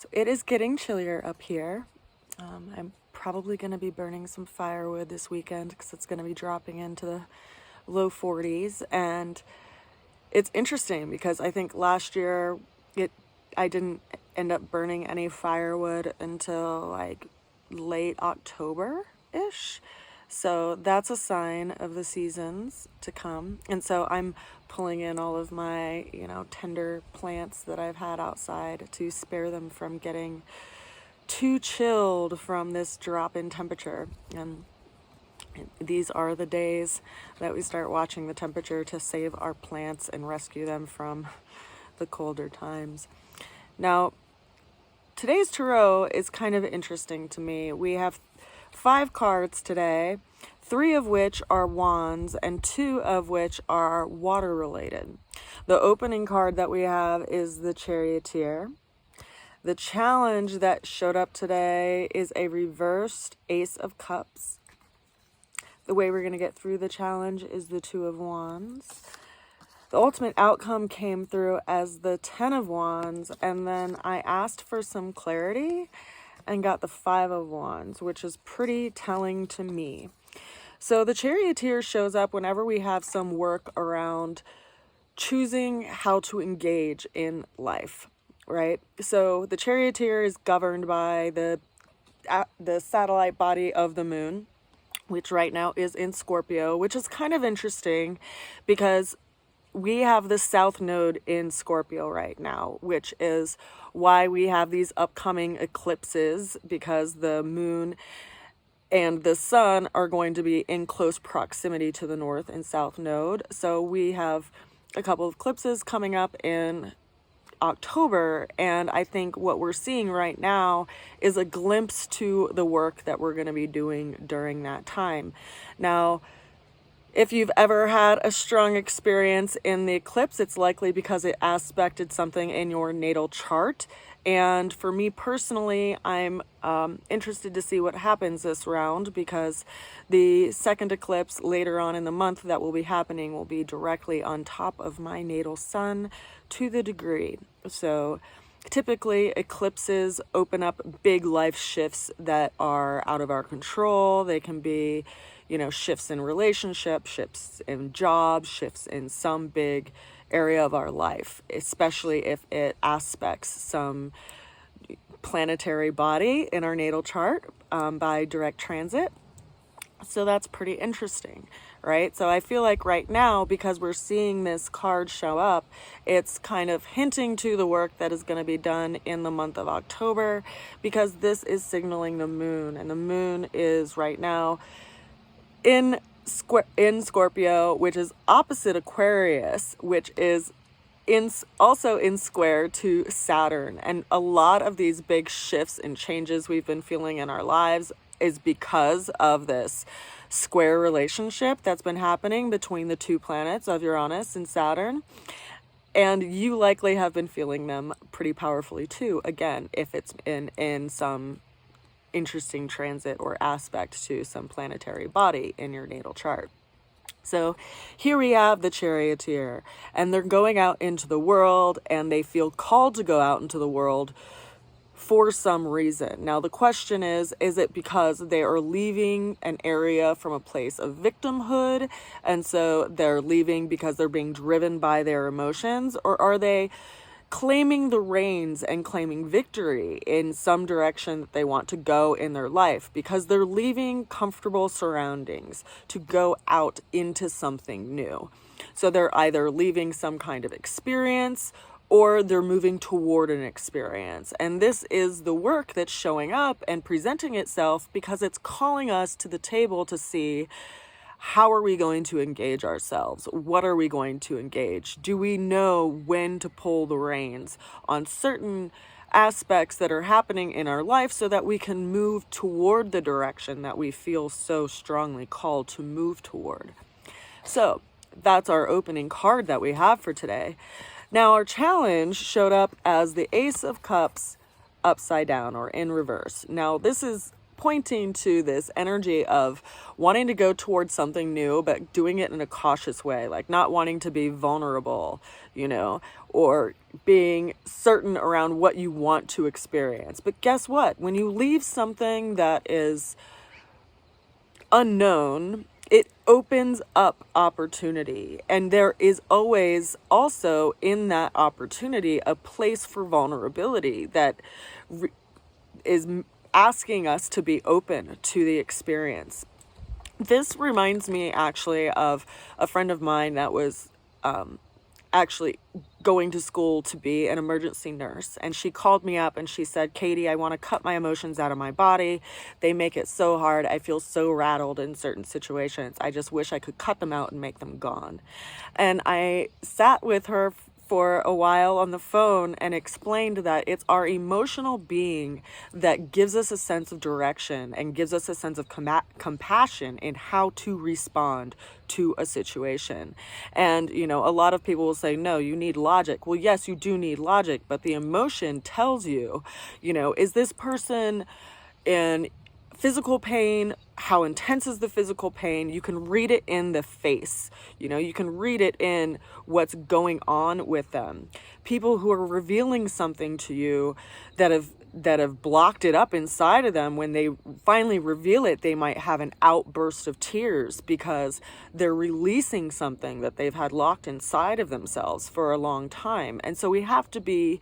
So it is getting chillier up here. I'm probably going to be burning some firewood this weekend because it's going to be dropping into the low 40s. And it's interesting because I think last year I didn't end up burning any firewood until like late October-ish. So that's a sign of the seasons to come. And so I'm pulling in all of my, tender plants that I've had outside to spare them from getting too chilled from this drop in temperature. And these are the days that we start watching the temperature to save our plants and rescue them from the colder times. Now, today's tarot is kind of interesting to me. We have 5 cards today, 3 of which are wands and 2 of which are water related. The opening card that we have is the Charioteer. The challenge that showed up today is a reversed Ace of Cups. The way we're going to get through the challenge is the 2 of Wands. The ultimate outcome came through as the 10 of Wands, and then I asked for some clarity and got the 5 of Wands, which is pretty telling to me. So the Charioteer shows up whenever we have some work around choosing how to engage in life, right? So the Charioteer is governed by the satellite body of the moon, which right now is in Scorpio, which is kind of interesting because we have the South Node in Scorpio right now, which is why we have these upcoming eclipses, because the moon and the sun are going to be in close proximity to the North and South Node. So we have a couple of eclipses coming up in October, and I think what we're seeing right now is a glimpse to the work that we're going to be doing during that time. Now, if you've ever had a strong experience in the eclipse, it's likely because it aspected something in your natal chart. And for me personally, I'm interested to see what happens this round, because the second eclipse later on in the month that will be happening will be directly on top of my natal sun to the degree. So typically eclipses open up big life shifts that are out of our control. They can be, shifts in relationships, shifts in jobs, shifts in some big area of our life, especially if it aspects some planetary body in our natal chart by direct transit. So that's pretty interesting, right? So I feel like right now, because we're seeing this card show up, it's kind of hinting to the work that is going to be done in the month of October, because this is signaling the moon, and the moon is right now in Scorpio, which is opposite Aquarius, which is also in square to Saturn. And a lot of these big shifts and changes we've been feeling in our lives is because of this square relationship that's been happening between the 2 planets of Uranus and Saturn. And you likely have been feeling them pretty powerfully too, again, if it's in some interesting transit or aspect to some planetary body in your natal chart. So here we have the Charioteer, and they're going out into the world, and they feel called to go out into the world for some reason. Now the question is it because they are leaving an area from a place of victimhood, and so they're leaving because they're being driven by their emotions, or are they claiming the reins and claiming victory in some direction that they want to go in their life, because they're leaving comfortable surroundings to go out into something new? So they're either leaving some kind of experience, or they're moving toward an experience. And this is the work that's showing up and presenting itself, because it's calling us to the table to see, how are we going to engage ourselves? What are we going to engage? Do we know when to pull the reins on certain aspects that are happening in our life so that we can move toward the direction that we feel so strongly called to move toward? So that's our opening card that we have for today. Now our challenge showed up as the Ace of Cups upside down or in reverse. Now this is pointing to this energy of wanting to go towards something new, but doing it in a cautious way, like not wanting to be vulnerable, you know, or being certain around what you want to experience. But guess what? When you leave something that is unknown, it opens up opportunity. And there is always also in that opportunity a place for vulnerability that is asking us to be open to the experience. This reminds me actually of a friend of mine that was actually going to school to be an emergency nurse. And she called me up and she said, Katie, I want to cut my emotions out of my body. They make it so hard. I feel so rattled in certain situations. I just wish I could cut them out and make them gone. And I sat with her for a while on the phone and explained that it's our emotional being that gives us a sense of direction and gives us a sense of compassion in how to respond to a situation. And, you know, a lot of people will say, no, you need logic. Well, yes, you do need logic, but the emotion tells you, you know, is this person in physical pain? How intense is the physical pain? You can read it in the face. You know, you can read it in what's going on with them. People who are revealing something to you that have blocked it up inside of them, when they finally reveal it, they might have an outburst of tears because they're releasing something that they've had locked inside of themselves for a long time. And so we have to be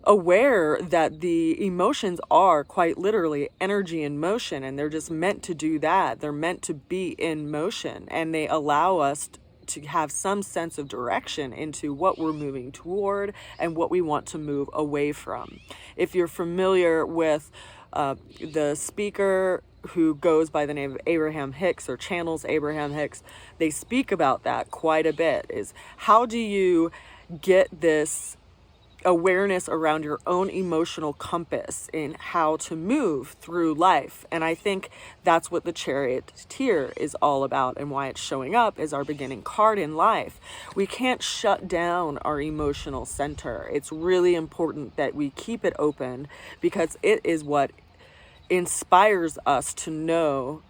aware that the emotions are quite literally energy in motion, and they're just meant to do that. They're meant to be in motion, and they allow us to have some sense of direction into what we're moving toward and what we want to move away from. If you're familiar with the speaker who goes by the name of Abraham Hicks, or channels Abraham Hicks, they speak about that quite a bit. Is how do you get this awareness around your own emotional compass in how to move through life? And I think that's what the Charioteer is all about, and why it's showing up as our beginning card in life. We can't shut down our emotional center. It's really important that we keep it open, because it is what inspires us to know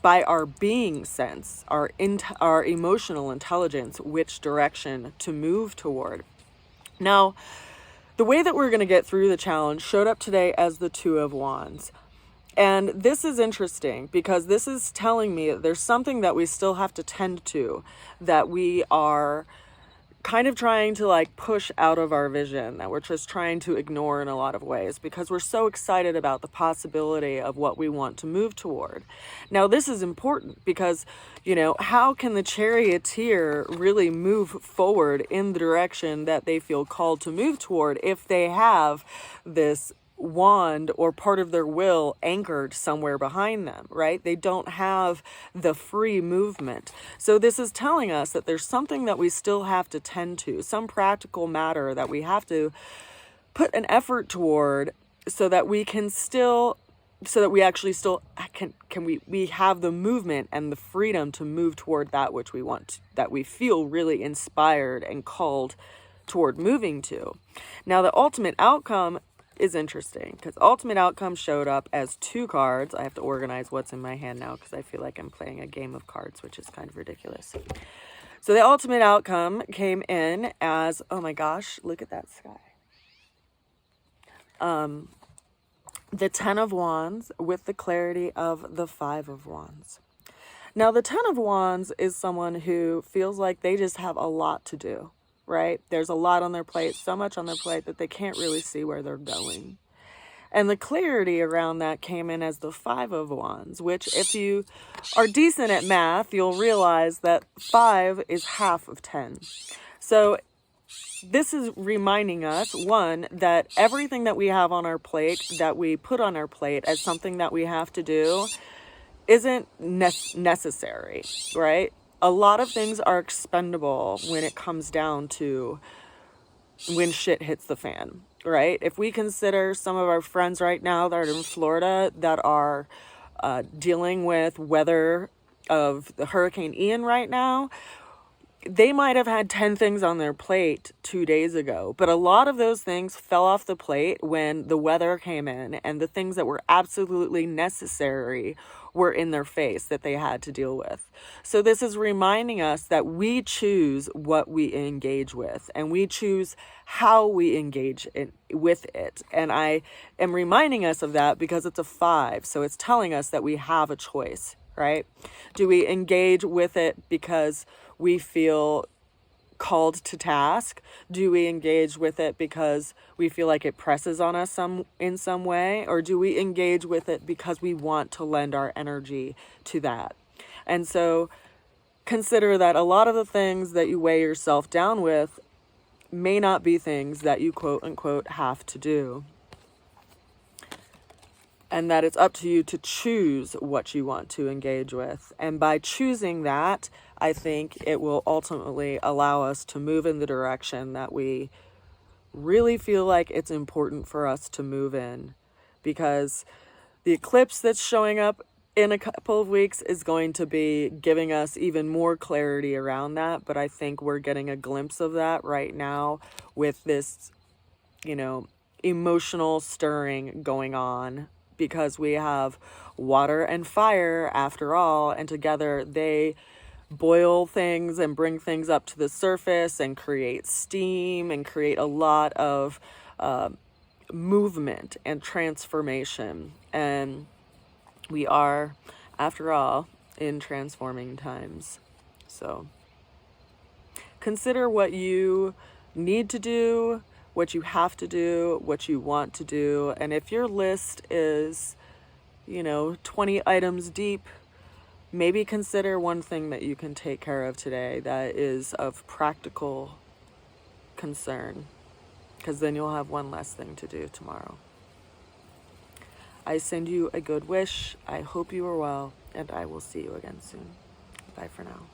by our being sense, our emotional intelligence, which direction to move toward. Now, the way that we're going to get through the challenge showed up today as the Two of Wands. And this is interesting because this is telling me that there's something that we still have to tend to, that we are kind of trying to like push out of our vision, that we're just trying to ignore in a lot of ways, because we're so excited about the possibility of what we want to move toward. Now, this is important because, you know, how can the Charioteer really move forward in the direction that they feel called to move toward if they have this wand or part of their will anchored somewhere behind them, right? They don't have the free movement. So this is telling us that there's something that we still have to tend to, some practical matter that we have to put an effort toward, so that we can still, so that we actually still we have the movement and the freedom to move toward that which we want, that we feel really inspired and called toward moving to. Now, the ultimate outcome is interesting, because ultimate outcome showed up as two cards. I have to organize what's in my hand now, because I feel like I'm playing a game of cards, which is kind of ridiculous. So the ultimate outcome came in as, oh my gosh, look at that sky. The Ten of Wands with the clarity of the Five of Wands. Now, the Ten of Wands is someone who feels like they just have a lot to do. Right? There's a lot on their plate, so much on their plate that they can't really see where they're going. And the clarity around that came in as the Five of Wands, which, if you are decent at math, you'll realize that 5 is half of 10. So this is reminding us, one, that everything that we have on our plate, that we put on our plate as something that we have to do, isn't necessary, right? A lot of things are expendable when it comes down to when shit hits the fan, right? If we consider some of our friends right now that are in Florida that are dealing with weather of the Hurricane Ian right now, they might have had 10 things on their plate 2 days ago, but a lot of those things fell off the plate when the weather came in, and the things that were absolutely necessary were in their face that they had to deal with. So this is reminding us that we choose what we engage with, and we choose how we engage with it. And I am reminding us of that because it's a 5. So it's telling us that we have a choice, right? Do we engage with it because we feel called to task? Do we engage with it because we feel like it presses on us in some way? Or do we engage with it because we want to lend our energy to that? And so consider that a lot of the things that you weigh yourself down with may not be things that you quote unquote have to do. And that it's up to you to choose what you want to engage with. And by choosing that, I think it will ultimately allow us to move in the direction that we really feel like it's important for us to move in. Because the eclipse that's showing up in a couple of weeks is going to be giving us even more clarity around that. But I think we're getting a glimpse of that right now with this, emotional stirring going on. Because we have water and fire after all, and together they boil things and bring things up to the surface and create steam and create a lot of movement and transformation. And we are, after all, in transforming times. So consider what you need to do, what you have to do, what you want to do. And if your list is, 20 items deep, maybe consider one thing that you can take care of today that is of practical concern, because then you'll have one less thing to do tomorrow. I send you a good wish. I hope you are well, and I will see you again soon. Bye for now.